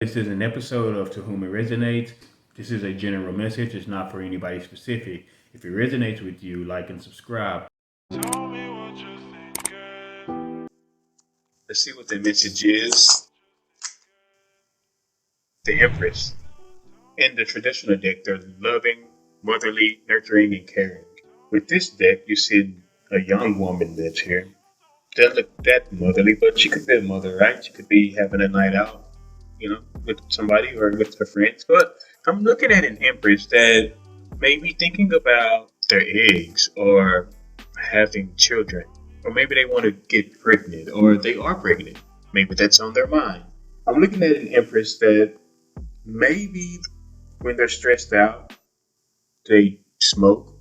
This is an episode of To Whom It Resonates. This is a general message. It's not for anybody specific. If it resonates with you, like and subscribe. Tell me what you're thinking. Let's see what the message is. The Empress. In the traditional deck, they're loving, motherly, nurturing, and caring. With this deck, you see a young woman that's here. Doesn't look that motherly, but she could be a mother, right? She could be having a night out, with somebody or with her friends. But I'm looking at an empress that may be thinking about their eggs or having children, or maybe they want to get pregnant or they are pregnant. Maybe that's on their mind. I'm looking at an empress that maybe when they're stressed out, they smoke,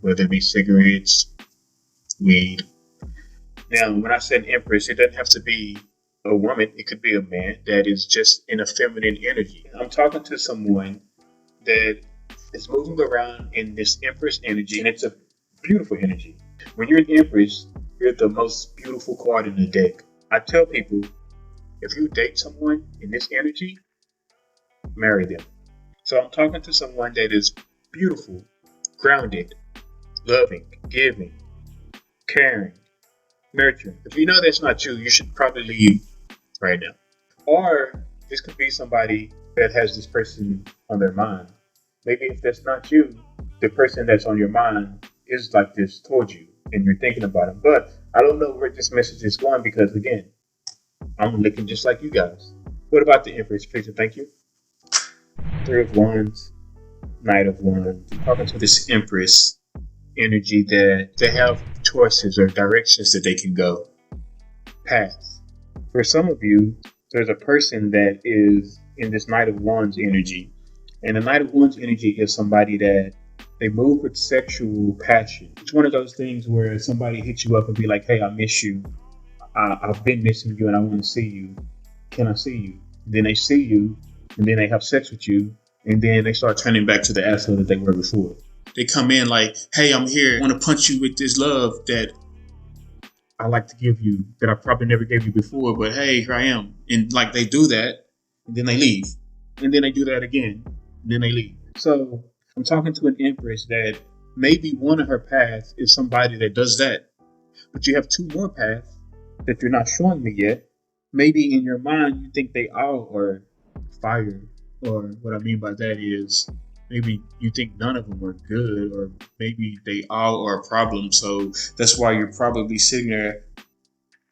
whether it be cigarettes, weed. Now, when I said empress, it doesn't have to be a woman. It could be a man that is just in a feminine energy. I'm talking to someone that is moving around in this empress energy, and it's a beautiful energy. When you're an empress, you're the most beautiful card in the deck. I tell people, if you date someone in this energy, marry them. So I'm talking to someone that is beautiful, grounded, loving, giving, caring, nurturing. If you know that's not you, you should probably leave right now. Or this could be somebody that has this person on their mind. Maybe if that's not you, the person that's on your mind is like this towards you and you're thinking about it. But I don't know where this message is going because, again, I'm looking just like you guys. What about the Empress? Please and thank you. Three of Wands, Knight of Wands. I'm talking to this Empress energy that they have choices or directions that they can go. Paths. For some of you, there's a person that is in this Knight of Wands energy. And the Knight of Wands energy is somebody that they move with sexual passion. It's one of those things where somebody hits you up and be like, hey, I miss you. I've been missing you and I want to see you. Can I see you? And then they see you and then they have sex with you. And then they start turning back to the asshole that they were before. They come in like, hey, I'm here. I want to punch you with this love that I like to give you, that I probably never gave you before, but hey, here I am. And like they do that, and then they leave. And then they do that again, and then they leave. So I'm talking to an empress that maybe one of her paths is somebody that does that. But you have two more paths that you're not showing me yet. Maybe in your mind you think they all are fire. Or what I mean by that is maybe you think none of them are good, or maybe they all are a problem. So that's why you're probably sitting there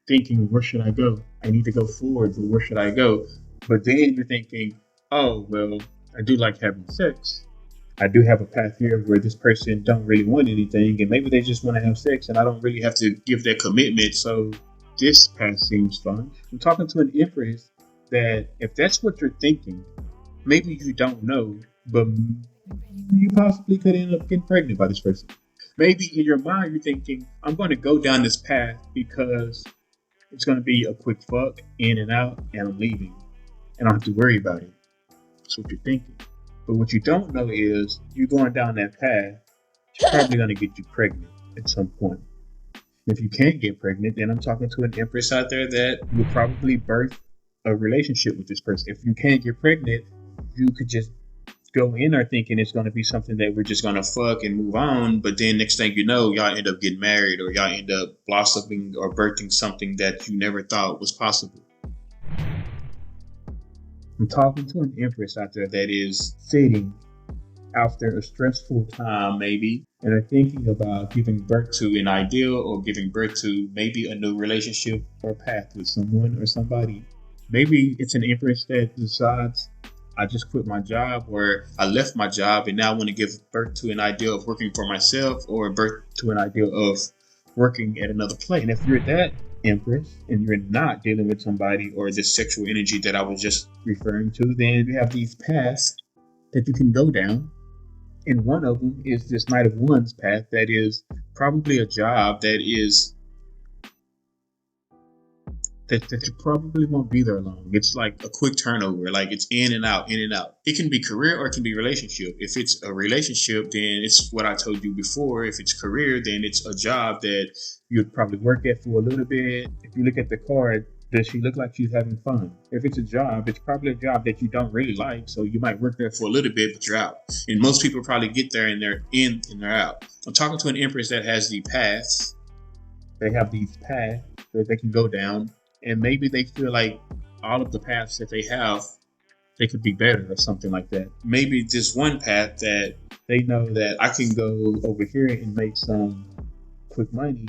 thinking, where should I go? I need to go forward, but where should I go? But then you're thinking, oh, well, I do like having sex. I do have a path here where this person don't really want anything, and maybe they just want to have sex, and I don't really have to give that commitment. So this path seems fun. I'm talking to an empress that if that's what you're thinking, maybe you don't know, but you possibly could end up getting pregnant by this person. Maybe in your mind you're thinking, I'm going to go down this path because it's going to be a quick fuck, in and out, and I'm leaving. And I don't have to worry about it. That's what you're thinking. But what you don't know is you going down that path, it's probably going to get you pregnant at some point. If you can't get pregnant, then I'm talking to an empress out there that will probably birth a relationship with this person. If you can't get pregnant, you could just go in there thinking it's going to be something that we're just going to fuck and move on. But then next thing you know, y'all end up getting married, or y'all end up blossoming or birthing something that you never thought was possible. I'm talking to an empress out there that is sitting after a stressful time, maybe, and are thinking about giving birth to an ideal or giving birth to maybe a new relationship or path with someone or somebody. Maybe it's an empress that decides, I just quit my job, or I left my job and now I want to give birth to an idea of working for myself, or birth to an idea of working at another place. And if you're that empress and you're not dealing with somebody or this sexual energy that I was just referring to, then you have these paths that you can go down. And one of them is this Knight of Wands path that is probably a job that is that you probably won't be there long. It's like a quick turnover, like it's in and out, in and out. It can be career or it can be relationship. If it's a relationship, then it's what I told you before. If it's career, then it's a job that you'd probably work at for a little bit. If you look at the card, Does she look like she's having fun? If it's a job, it's probably a job that you don't really like, so you might work there for a little bit, but you're out. And most people probably get there and they're in and they're out. I'm talking to an empress that has the paths. They have these paths that they can go down, and maybe they feel like all of the paths that they have, they could be better or something like that. Maybe just one path that they know that I can go over here and make some quick money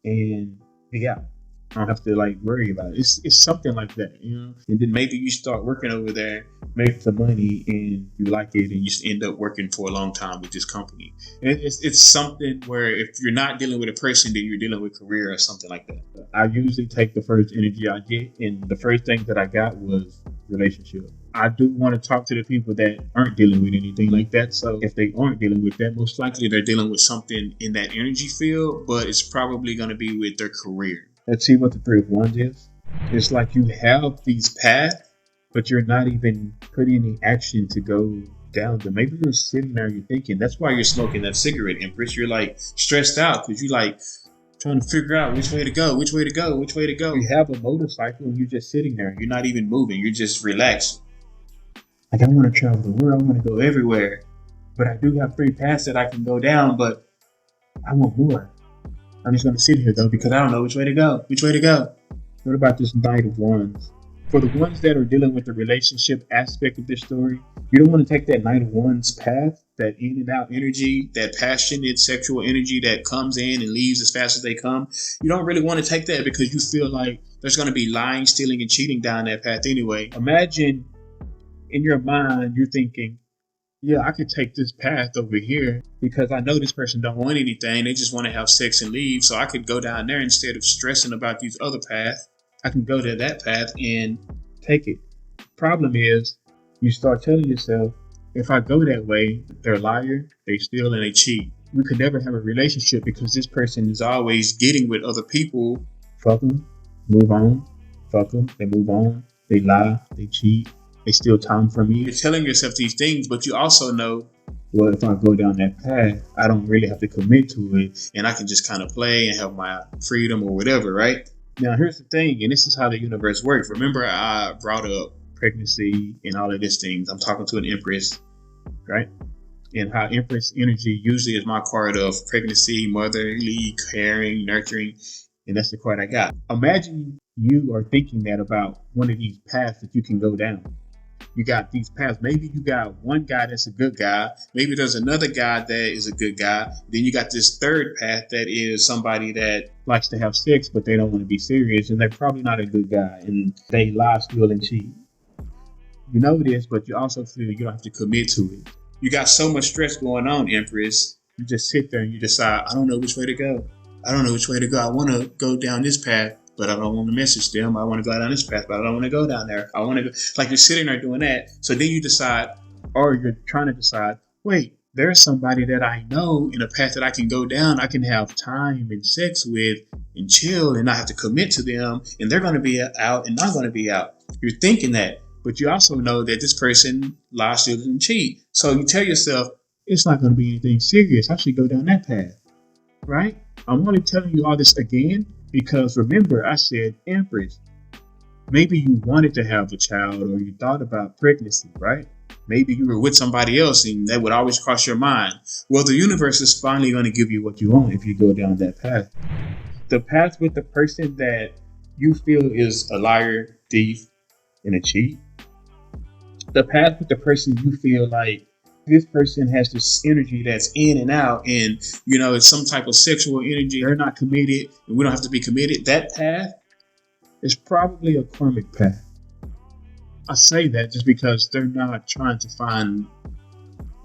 and be out. I don't have to worry about it. It's something like that, And then maybe you start working over there, make some money, and you like it, and you just end up working for a long time with this company. And it's something where if you're not dealing with a person, then you're dealing with career or something like that. I usually take the first energy I get, and the first thing that I got was relationship. I do want to talk to the people that aren't dealing with anything like that. So if they aren't dealing with that, most likely they're dealing with something in that energy field, but it's probably going to be with their career. Let's see what the Three of Wands is. It's like you have these paths, but you're not even putting any action to go down them. Maybe you're sitting there and you're thinking. That's why you're smoking that cigarette, Empress. You're stressed out because you're trying to figure out which way to go. You have a motorcycle and you're just sitting there. You're not even moving. You're just relaxed. I want to travel the world. I want to go everywhere. But I do have 3 paths that I can go down, but I want more. I'm just going to sit here, though, because I don't know which way to go. What about this Knight of Wands? For the ones that are dealing with the relationship aspect of this story, you don't want to take that Knight of Wands path, that in and out energy, that passionate sexual energy that comes in and leaves as fast as they come. You don't really want to take that because you feel like there's going to be lying, stealing, and cheating down that path anyway. Imagine in your mind, you're thinking, yeah, I could take this path over here because I know this person don't want anything. They just want to have sex and leave. So I could go down there instead of stressing about these other paths. I can go to that path and take it. Problem is, you start telling yourself, if I go that way, they're a liar, they steal, and they cheat. We could never have a relationship because this person is always getting with other people. Fuck them, move on. Fuck them, they move on. They lie, they cheat. They steal time from you. You're telling yourself these things, but you also know, well, if I go down that path, I don't really have to commit to it, and I can just kind of play and have my freedom or whatever, right? Now, here's the thing, and this is how the universe works. Remember, I brought up pregnancy and all of these things. I'm talking to an Empress, right? And how Empress energy usually is my card of pregnancy, motherly, caring, nurturing, and that's the card I got. Imagine you are thinking that about one of these paths that you can go down. You got these paths. Maybe you got one guy that's a good guy. Maybe there's another guy that is a good guy. Then you got this third path that is somebody that likes to have sex, but they don't want to be serious, and they're probably not a good guy, and they lie, steal, and cheat. You know this, but you also feel you don't have to commit to it. You got so much stress going on, Empress. You just sit there and you decide, I don't know which way to go. I want to go down this path, but I don't want to message them. I want to go down this path, but I don't want to go down there. I want to go. Like you're sitting there doing that. So then you decide, or you're trying to decide, wait, there's somebody that I know in a path that I can go down. I can have time and sex with and chill and not have to commit to them. And they're going to be out and I'm going to be out. You're thinking that, but you also know that this person lies, steals, and cheat. So you tell yourself, it's not going to be anything serious. I should go down that path, right? I'm only telling you all this again because remember, I said Empress. Maybe you wanted to have a child or you thought about pregnancy, right? Maybe you were with somebody else and that would always cross your mind. Well, the universe is finally going to give you what you want if you go down that path. The path with the person that you feel is a liar, thief, and a cheat. The path with the person you feel like this person has this energy that's in and out and, you know, it's some type of sexual energy. They're not committed and we don't have to be committed. That path is probably a karmic path. I say that just because they're not trying to find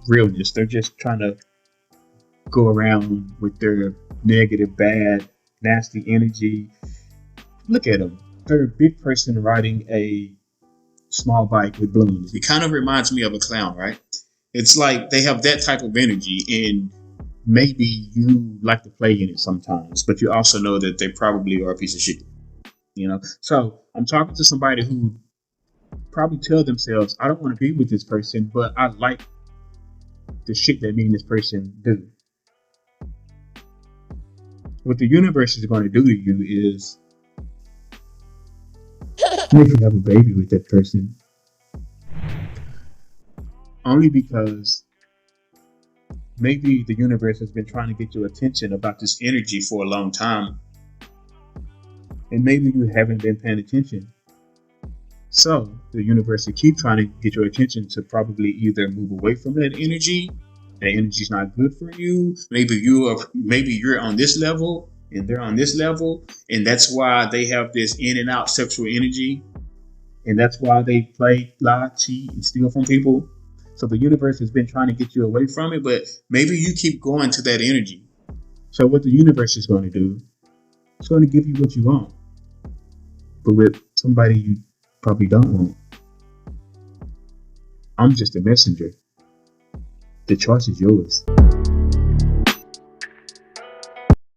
realness. They're just trying to go around with their negative, bad, nasty energy. Look at them. They're a big person riding a small bike with balloons. It kind of reminds me of a clown, right? It's like they have that type of energy and maybe you like to play in it sometimes, but you also know that they probably are a piece of shit, you know? So I'm talking to somebody who probably tell themselves, I don't want to be with this person, but I like the shit that me and this person do. What the universe is going to do to you is And if you have a baby with that person, only because maybe the universe has been trying to get your attention about this energy for a long time, and maybe you haven't been paying attention. So the universe will keep trying to get your attention to probably either move away from that energy. That energy is not good for you. Maybe you're on this level and they're on this level, and that's why they have this in and out sexual energy, and that's why they play, lie, cheat, and steal from people. So the universe has been trying to get you away from it, but maybe you keep going to that energy. So what the universe is going to do, it's going to give you what you want, but with somebody you probably don't want. I'm just a messenger. The choice is yours.